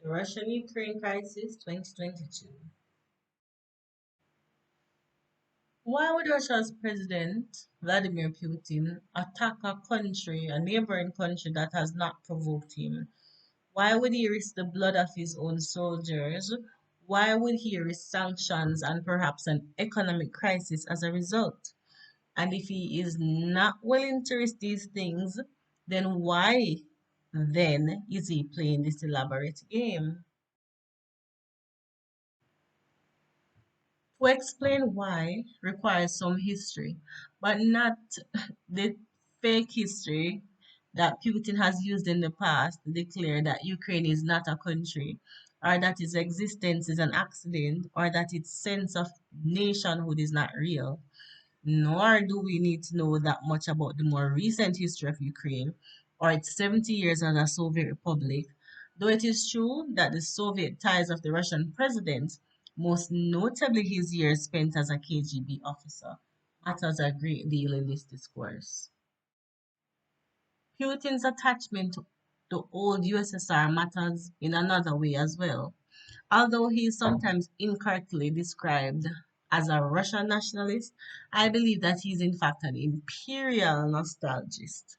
The Russian-Ukraine crisis 2022. Why would Russia's President Vladimir Putin attack a neighboring country that has not provoked him? Why would he risk the blood of his own soldiers? Why would he risk sanctions and perhaps an economic crisis as a result? And if he is not willing to risk these things, then why then is he playing this elaborate game? To explain why requires some history, but not the fake history that Putin has used in the past to declare that Ukraine is not a country, or that its existence is an accident, or that its sense of nationhood is not real. Nor do we need to know that much about the more recent history of Ukraine or its 70 years as a Soviet republic, though it is true that the Soviet ties of the Russian president, most notably his years spent as a KGB officer, matters a great deal in this discourse. Putin's attachment to the old USSR matters in another way as well. Although he is sometimes incorrectly described as a Russian nationalist, I believe that he is in fact an imperial nostalgist.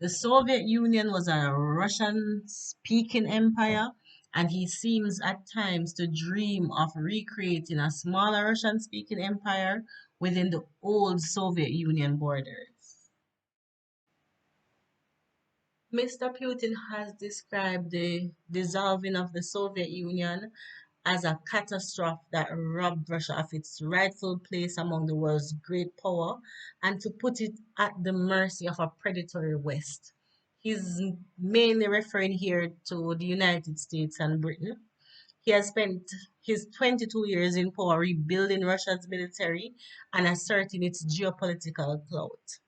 The Soviet Union was a Russian speaking empire, and he seems at times to dream of recreating a smaller Russian speaking empire within the old Soviet Union borders. Mr. Putin has described the dissolving of the Soviet Union as a catastrophe that robbed Russia of its rightful place among the world's great power and to put it at the mercy of a predatory West. He's mainly referring here to the United States and Britain. He has spent his 22 years in power rebuilding Russia's military and asserting its geopolitical clout.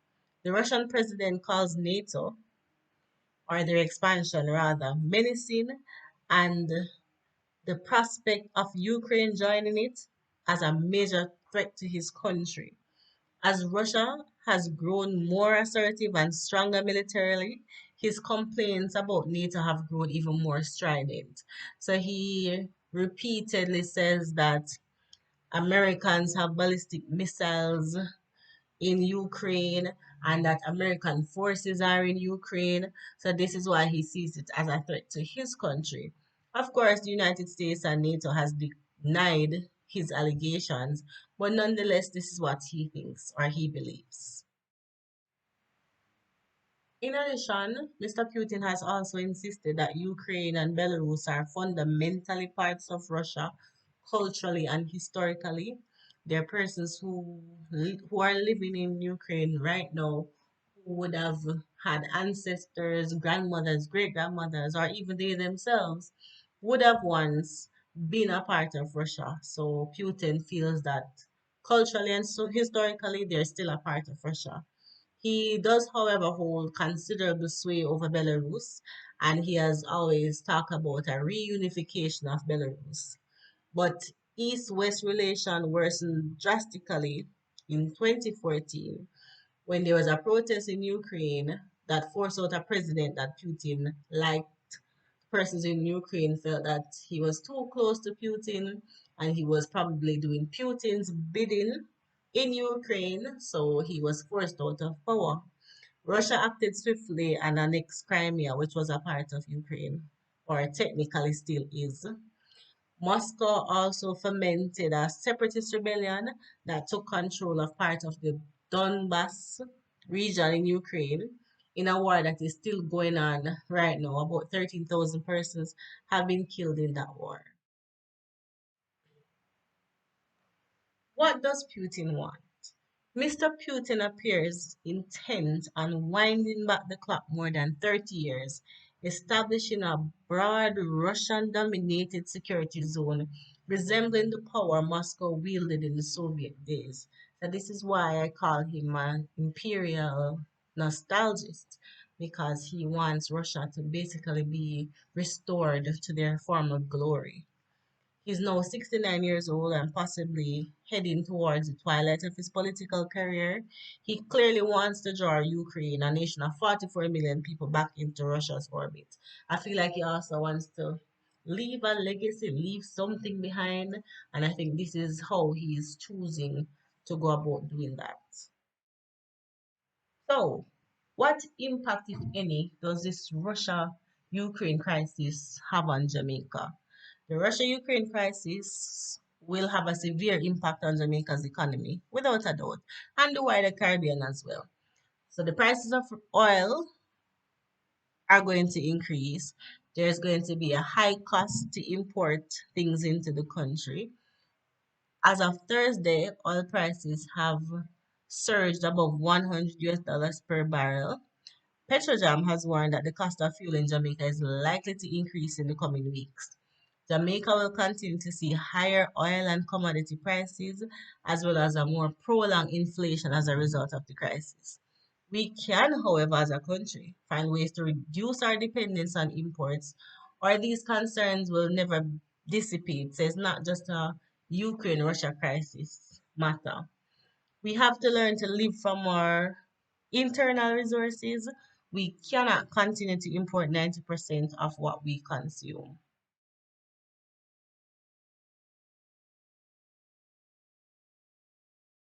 The Russian president calls NATO, or their expansion rather, menacing, and the prospect of Ukraine joining it as a major threat to his country. As Russia has grown more assertive and stronger militarily, his complaints about NATO have grown even more strident. So he repeatedly says that Americans have ballistic missiles in Ukraine and that American forces are in Ukraine. So this is why he sees it as a threat to his country. Of course, the United States and NATO has denied his allegations, but nonetheless, this is what he thinks or he believes. In addition, Mr. Putin has also insisted that Ukraine and Belarus are fundamentally parts of Russia culturally and historically. There are persons who are living in Ukraine right now who would have had ancestors, grandmothers, great grandmothers, or even they themselves would have once been a part of Russia. So Putin feels that culturally and so historically they're still a part of Russia. He does, however, hold considerable sway over Belarus, and he has always talked about a reunification of Belarus. But East-West relation worsened drastically in 2014 when there was a protest in Ukraine that forced out a president that Putin liked. Persons in Ukraine felt that he was too close to Putin and he was probably doing Putin's bidding in Ukraine, so he was forced out of power. Russia acted swiftly and annexed Crimea, which was a part of Ukraine, or technically still is. Moscow also fomented a separatist rebellion that took control of part of the Donbas region in Ukraine in a war that is still going on right now. About 13,000 persons have been killed in that war. What does Putin want? Mr. Putin appears intent on winding back the clock more than 30 years, establishing a broad Russian dominated security zone resembling the power Moscow wielded in the Soviet days. So, this is why I call him an imperial nostalgist, because he wants Russia to basically be restored to their former glory. He's now 69 years old and possibly heading towards the twilight of his political career. He clearly wants to draw Ukraine, a nation of 44 million people, back into Russia's orbit. I feel like he also wants to leave a legacy, leave something behind. And I think this is how he is choosing to go about doing that. So, what impact, if any, does this Russia Ukraine crisis have on Jamaica? The Russia Ukraine crisis will have a severe impact on Jamaica's economy, without a doubt, and the wider Caribbean as well. So, the prices of oil are going to increase. There's going to be a high cost to import things into the country. As of Thursday, oil prices have surged above 100 US dollars per barrel. Petrojam has warned that the cost of fuel in Jamaica is likely to increase in the coming weeks. Jamaica will continue to see higher oil and commodity prices, as well as a more prolonged inflation as a result of the crisis. We can, however, as a country, find ways to reduce our dependence on imports, or these concerns will never dissipate. So it's not just a Ukraine Russia crisis matter. We have to learn to live from our internal resources. We cannot continue to import 90% of what we consume.